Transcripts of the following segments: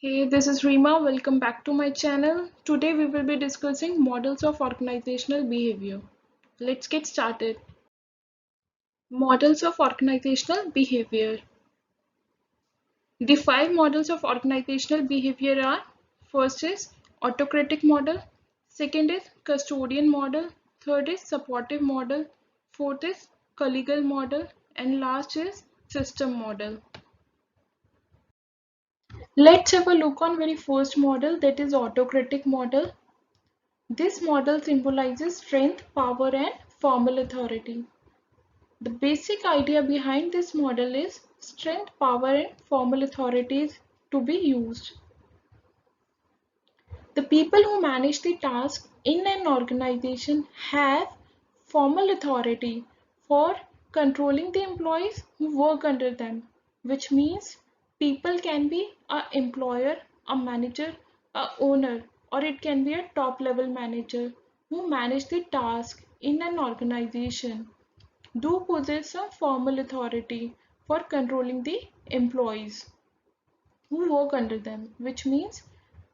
Hey, this is Rima. Welcome back to my channel. Today we will be discussing models of organizational behavior. Let's get started. Models of organizational behavior. The five models of organizational behavior are: first is autocratic model, second is custodian model, third is supportive model, fourth is collegial model, and last is system model. Let's have a look on very first model, that is autocratic model. This model symbolizes strength, power, and formal authority. The basic idea behind this model is strength, power, and formal authorities to be used. The people who manage the task in an organization have formal authority for controlling the employees who work under them, which means people can be an employer, a manager, a owner, or it can be a top level manager who manage the task in an organization, do possess some formal authority for controlling the employees who work under them, which means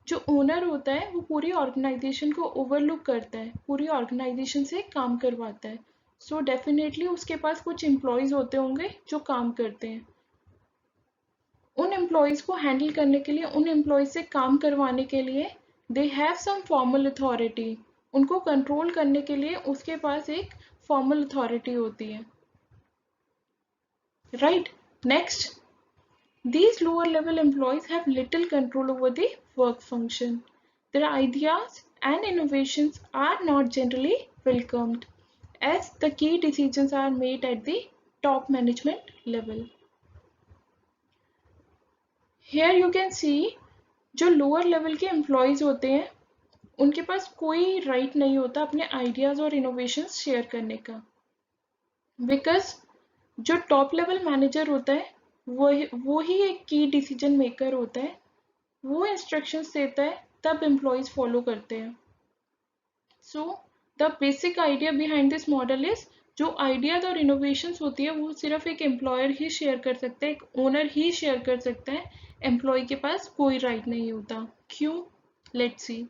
जो owner होता है वो पूरी organisation को overlook करता है, पूरी organisation से काम करवाता है. सो डेफिनेटली उसके पास कुछ एम्प्लॉयज होते होंगे जो काम करते हैं. उन एम्प्लॉयज को हैंडल करने के लिए, उन एम्प्लॉयज से काम करवाने के लिए they have some formal authority. उनको कंट्रोल करने के लिए उसके पास एक फॉर्मल अथॉरिटी होती है. Right. Next, these lower level employees have little control over the work function. Their ideas and innovations are not generally welcomed, as the key decisions are made at the top management level. Here you can see जो lower level के employees होते हैं उनके पास कोई right नहीं होता अपने ideas और innovations share करने का, because जो टॉप लेवल मैनेजर होता है वो ही एक की डिसीजन मेकर होता है. वो इंस्ट्रक्शंस देता है तब एम्प्लॉयज फॉलो करते हैं. So the basic idea behind this model is जो आइडियाज और इनोवेशंस होती है वो सिर्फ एक एम्प्लॉयर ही शेयर कर सकता है, एक ओनर ही शेयर कर सकता है. एम्प्लॉय के पास कोई राइट नहीं होता. क्यों? Let's see.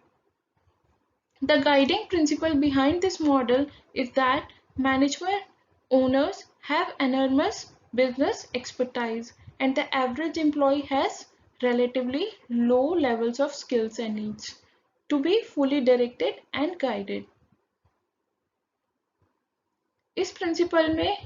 The guiding principle behind this model is that management owners have enormous business expertise and the average employee has relatively low levels of skills and needs to be fully directed and guided. इस principal में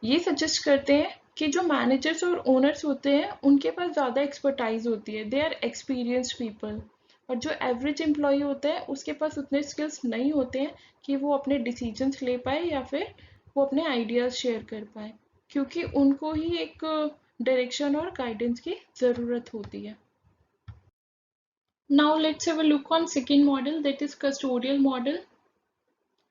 ये suggest करते हैं कि जो managers और owners होते हैं उनके पास ज़्यादा एक्सपर्टाइज होती है, दे आर एक्सपीरियंस्ड पीपल. और जो एवरेज एम्प्लॉय होता है उसके पास उतने स्किल्स नहीं होते हैं कि वो अपने डिसीजंस ले पाए या फिर वो अपने आइडियाज शेयर कर पाए, क्योंकि उनको ही एक डायरेक्शन और गाइडेंस की ज़रूरत होती है. Now let's have a look on second model, that is custodial model.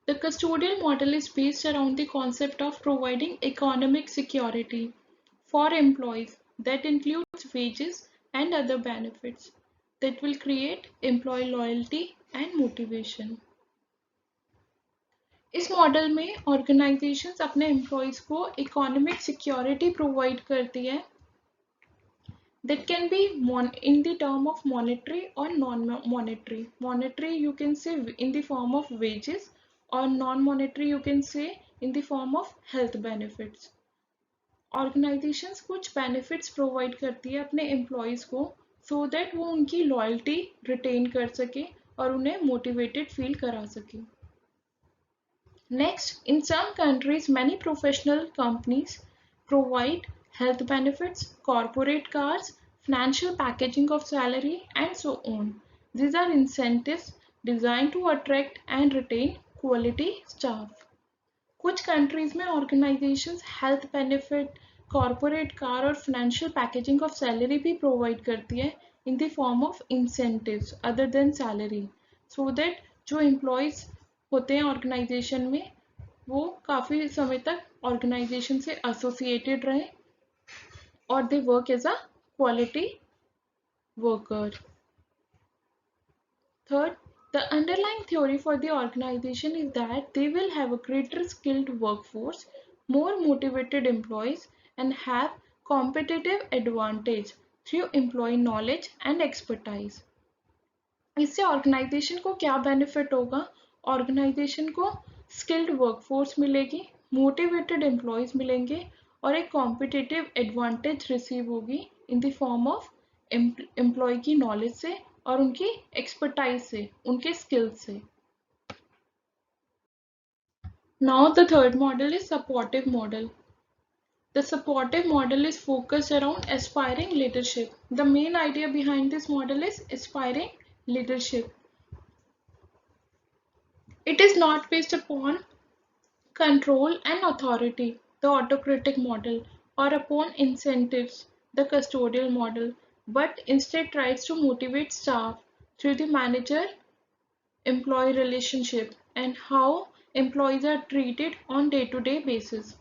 The custodial model is based around the concept of providing economic security for employees that includes wages and other benefits that will create employee loyalty and motivation. इस model में organisations अपने employees को economic security provide करती है that can be in the term of monetary or non-monetary. Monetary you can say in the form of wages, or non-monetary you can say in the form of health benefits. Organizations कुछ benefits provide करती है अपने employees को so that वो उनकी loyalty retain कर सके और उन्हें motivated feel करा सके. Next, in some countries, many professional companies provide health benefits, corporate cars, financial packaging of salary, and so on. These are incentives designed to attract and retain quality staff. कुछ countries में organizations health benefit, corporate car और financial packaging of salary भी provide करती है in the form of incentives other than salary, so that जो employees होते हैं organisation में वो काफ़ी समय तक ऑर्गेनाइजेशन से एसोसिएटेड रहें और they work as a quality worker. Third, the underlying theory for the organization is that they will have a greater skilled workforce, more motivated employees, and have competitive advantage through employee knowledge and expertise. इससे organisation को क्या benefit होगा? Organisation को skilled workforce मिलेगी, motivated employees मिलेंगे और एक competitive advantage receive होगी in the form of employee की नॉलेज से और उनकी एक्सपर्टाइज से, उनके स्किल्स से. Now the third model is supportive model. The supportive model is focused around aspiring leadership. The main idea behind this model is aspiring leadership. It is not based upon control and authority, the autocratic model, or upon incentives, the custodial model, but instead tries to motivate staff through the manager-employee relationship and how employees are treated on day-to-day basis.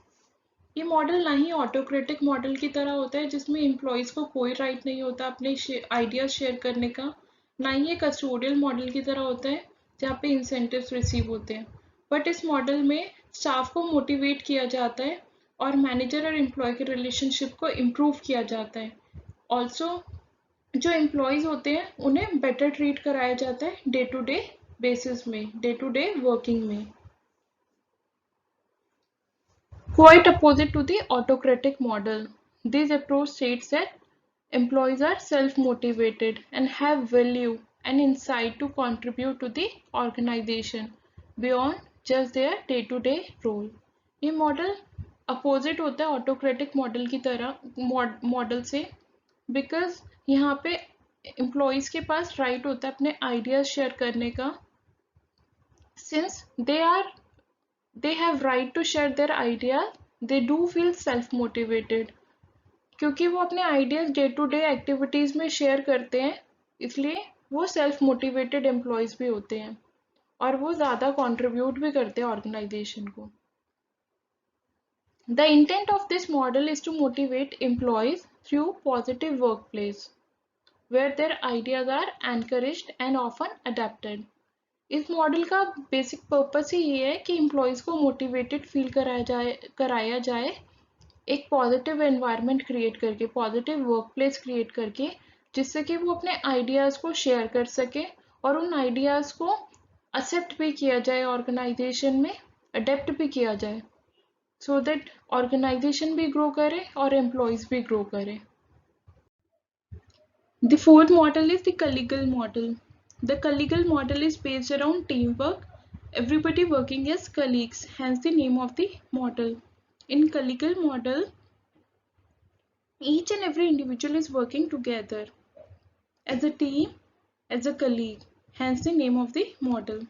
ये model ना ही autocratic model की तरह होता है जिसमें employees को कोई right नहीं होता अपने आइडियाज शेयर करने का, ना ही ये कस्टोडियल मॉडल की तरह होता है जहाँ पे इंसेंटिव्स रिसीव होते हैं. बट इस मॉडल में स्टाफ को मोटिवेट किया जाता है और मैनेजर और एम्प्लॉय के रिलेशनशिप को इम्प्रूव किया जाता है. ऑल्सो जो एम्प्लॉयज होते हैं उन्हें बेटर ट्रीट कराया जाता है डे टू डे बेसिस में, डे टू डे वर्किंग में. Quite opposite to the autocratic model, this approach states that employees are self-motivated and have value and insight to contribute to the organization beyond just their day-to-day role. ये model opposite होता है autocratic model की तरह model से, because यहाँ पे employees के पास right होता है अपने आइडियाज शेयर करने का, since they have right to share their ideas, they do feel self motivated. क्योंकि वो अपने ideas day to day activities में शेयर करते हैं, इसलिए वो सेल्फ मोटिवेटेड एम्प्लॉयज भी होते हैं और वो ज्यादा कंट्रीब्यूट भी करते हैं ऑर्गेनाइजेशन को. The intent of this model is to motivate employees through positive workplace where their ideas are encouraged and often adapted. इस मॉडल का बेसिक पर्पस ही ये है कि एम्प्लॉयज़ को मोटिवेटेड फील कराया जाए एक पॉजिटिव एनवायरनमेंट क्रिएट करके, पॉजिटिव वर्कप्लेस क्रिएट करके, जिससे कि वो अपने आइडियाज़ को शेयर कर सके और उन आइडियाज़ को एक्सेप्ट भी किया जाए ऑर्गेनाइजेशन में, अडेप्ट भी किया जाए, सो दैट ऑर्गेनाइजेशन भी ग्रो करे और एम्प्लॉयज़ भी ग्रो करे. The fourth model is the collegial model. The collegial model is based around teamwork, everybody working as colleagues, hence the name of the model. In collegial model, each and every individual is working together as a team, as a colleague, hence the name of the model.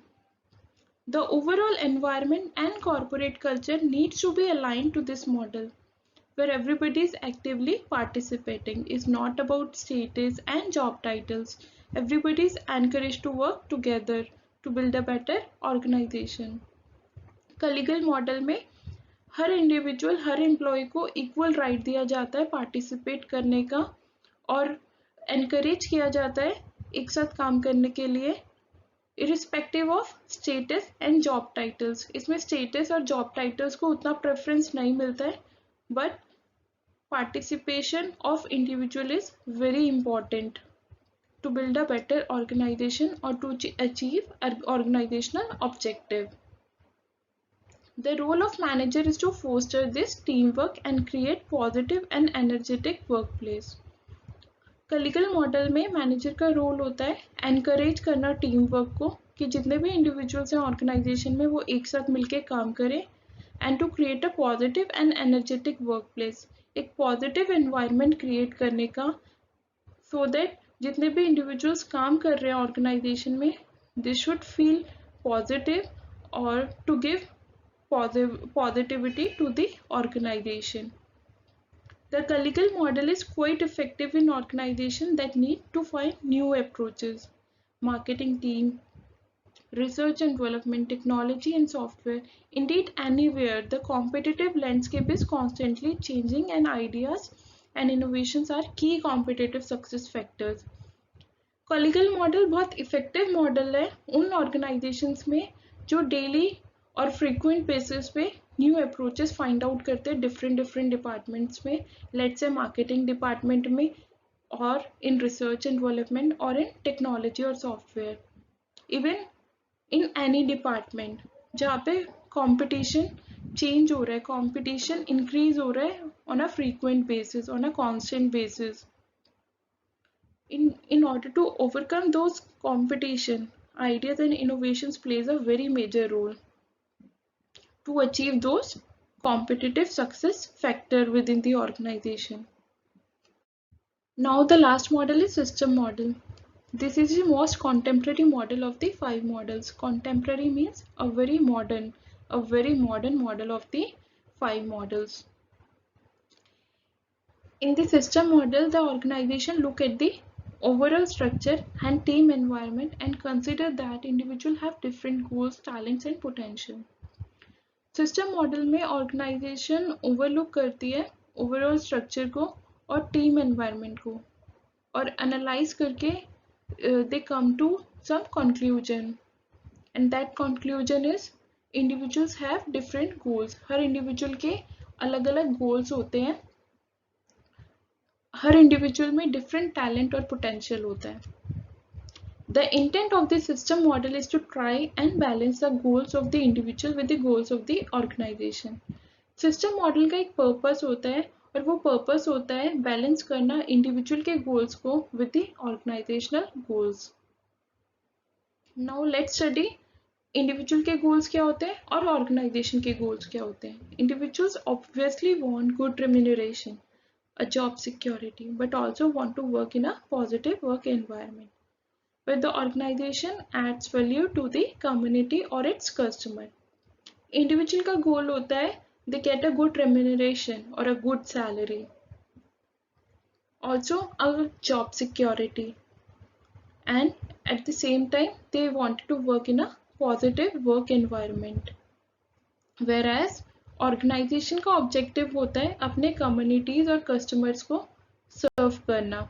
The overall environment and corporate culture needs to be aligned to this model, where everybody is actively participating. Is not about status and job titles. Everybody is encouraged to work together to build a better organization. collegial model में हर individual, हर employ को equal right दिया जाता है participate करने का और encourage किया जाता है एक साथ काम करने के लिए, irrespective of status and job titles. इसमें स्टेटस और जॉब टाइटल्स को उतना प्रेफरेंस नहीं मिलता है, but participation of individual is very important to build a better organization or to achieve an organizational objective. The role of manager is to foster this teamwork and create positive and energetic workplace. collegial model में manager का role होता है encourage करना team work को, कि जितने भी individuals हैं ऑर्गेनाइजेशन में वो एक साथ मिलके काम करें, and to create a positive and energetic workplace, एक पॉजिटिव एनवायरनमेंट क्रिएट करने का, सो दैट जितने भी इंडिविजुअल्स काम कर रहे हैं ऑर्गेनाइजेशन में, दे शुड फील पॉजिटिव और to give positivity to the organization. The collegial model is quite effective in organizations that need to find new approaches. Marketing team, research and development, technology and software, indeed anywhere, the competitive landscape is constantly changing and ideas and innovations are key competitive success factors. collegial model बहुत effective model है उन organisations में जो daily और frequent basis पे new approaches find out करते हैं different departments में. लेट्स से मार्केटिंग डिपार्टमेंट में or in research and development or in technology or software, even in any department जहाँ पे competition change हो रहा है, competition increase हो रहा है on a frequent basis, on a constant basis. In order to overcome those competition, ideas and innovations plays a very major role to achieve those competitive success factor within the organization. Now the last model is system model. This is the most contemporary model of the 5 models. Contemporary means a very modern model of the 5 models. In the system model, the organization look at the overall structure and team environment and consider that individuals have different goals, talents and potential. System model में organisation overlook करती है overall structure को और team environment को और analyse करके they come to some conclusion and that conclusion is individuals have different goals. हर individual के अलग अलग गोल्स होते हैं, हर इंडिविजुअल में डिफरेंट टैलेंट और पोटेंशियल होता है. The intent of the system model is to try and balance the goals of the individual with the goals of the organization. System model का एक purpose होता है और वो purpose होता है balance करना individual के goals को with the organizational goals. Now let's study individual के goals क्या होते हैं और organization के goals क्या होते हैं. Individuals obviously want good remuneration, a job security, but also want to work in a positive work environment where the organization adds value to the community or its customer. Individual का goal होता है they get a good remuneration or a good salary, also a job security, and at the same time they want to work in a positive work environment. Whereas organization का objective होता है अपने communities और customers को serve करना.